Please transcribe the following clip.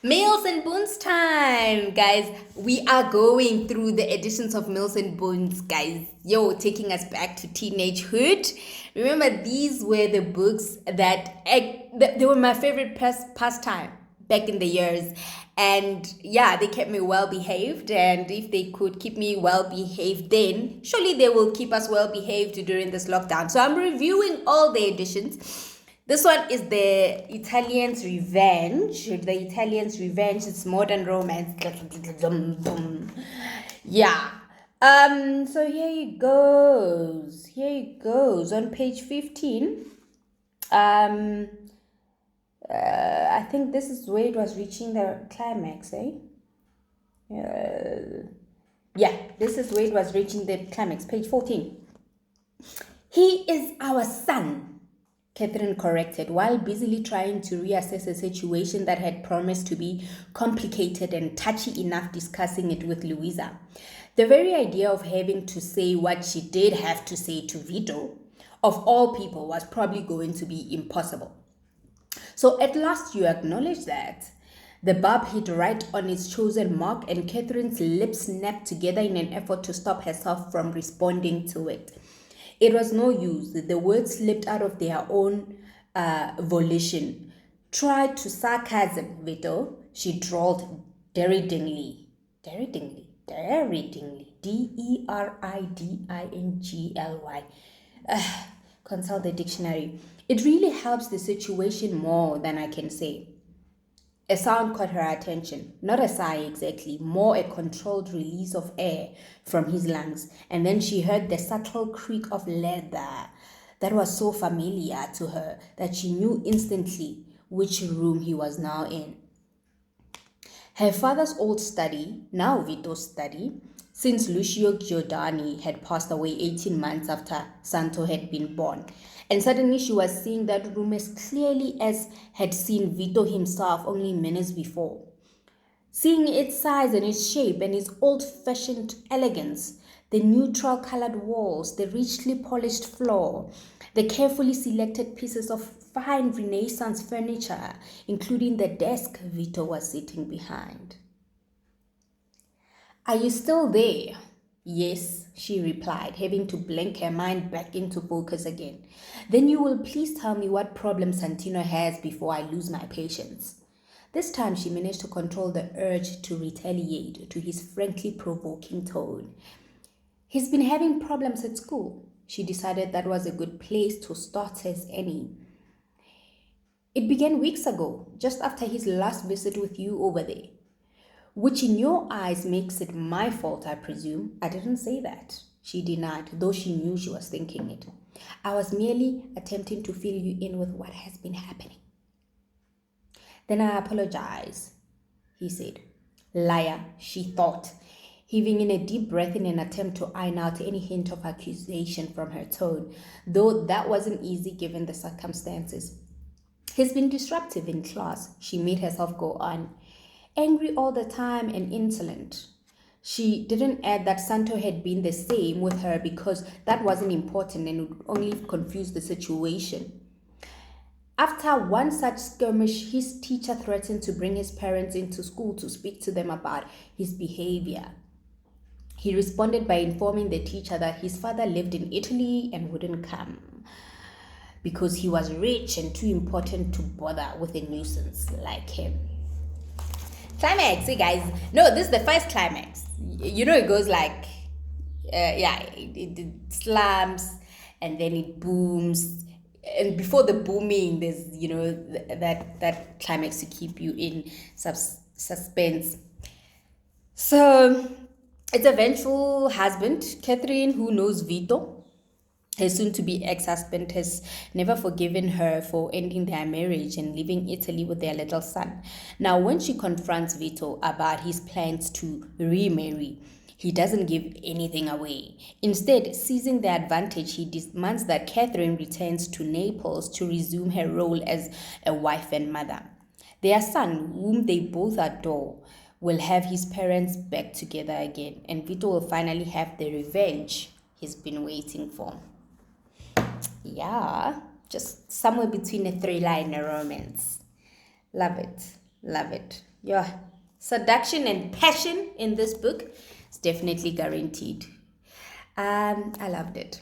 Mills and Boons time, guys. We are going through the editions of Mills and Boons, guys. Yo, taking us back to teenagehood. Remember, these were the books that they were my favorite pastime back in the years. And yeah, they kept me well behaved. And if they could keep me well behaved, then surely they will keep us well behaved during this lockdown. So I'm reviewing all the editions. This one is the Italian's Revenge. The Italian's Revenge. It's modern romance. Yeah. So here it goes. Here it goes. On page 15. Um. I think this is where it was reaching the climax, eh? Yeah. This is where it was reaching the climax. Page 14. He is our son, Catherine corrected, while busily trying to reassess a situation that had promised to be complicated and touchy enough discussing it with Louisa. The very idea of having to say what she did have to say to Vito, of all people, was probably going to be impossible. So at last you acknowledge that. The barb hit right on its chosen mark, and Catherine's lips snapped together in an effort to stop herself from responding to it. It was no use. The words slipped out of their own volition. Try to sarcasm, Vito, she drawled deridingly. Deridingly. Deridingly. Consult the dictionary. It really helps the situation more than I can say. A sound caught her attention, not a sigh exactly, more a controlled release of air from his lungs, and then she heard the subtle creak of leather that was so familiar to her that she knew instantly which room he was now in. Her father's old study, now Vito's study, since Lucio Giordani had passed away 18 months after Santo had been born. And suddenly she was seeing that room as clearly as had seen Vito himself only minutes before. Seeing its size and its shape and its old-fashioned elegance, the neutral colored walls, the richly polished floor, the carefully selected pieces of fine Renaissance furniture, including the desk Vito was sitting behind. Are you still there? Yes, she replied, having to blink her mind back into focus again. Then you will please tell me what problem Santino has before I lose my patience. This time she managed to control the urge to retaliate to his frankly provoking tone. He's been having problems at school. She decided that was a good place to start as any. It began weeks ago, just after his last visit with you over there. Which in your eyes makes it my fault, I presume. I didn't say that, she denied, though she knew she was thinking it. I was merely attempting to fill you in with what has been happening. Then I apologize, he said. Liar, she thought, heaving in a deep breath in an attempt to iron out any hint of accusation from her tone, though that wasn't easy given the circumstances. He's been disruptive in class, she made herself go on. Angry all the time and insolent. She didn't add that Santo had been the same with her because that wasn't important and would only confuse the situation. After one such skirmish, his teacher threatened to bring his parents into school to speak to them about his behavior. He responded by informing the teacher that his father lived in Italy and wouldn't come because he was rich and too important to bother with a nuisance like him. Climax, hey guys. No, this is the first climax. You know, it goes like, it slams and then it booms. And before the booming, there's, that climax to keep you in suspense. So, it's a vengeful husband, Catherine, who knows Vito. Her soon-to-be ex-husband has never forgiven her for ending their marriage and leaving Italy with their little son. Now, when she confronts Vito about his plans to remarry, he doesn't give anything away. Instead, seizing the advantage, he demands that Catherine returns to Naples to resume her role as a wife and mother. Their son, whom they both adore, will have his parents back together again, and Vito will finally have the revenge he's been waiting for. Yeah, just somewhere between a thriller and a romance. Love it. Love it. Yeah. Seduction and passion in this book is definitely guaranteed. I loved it.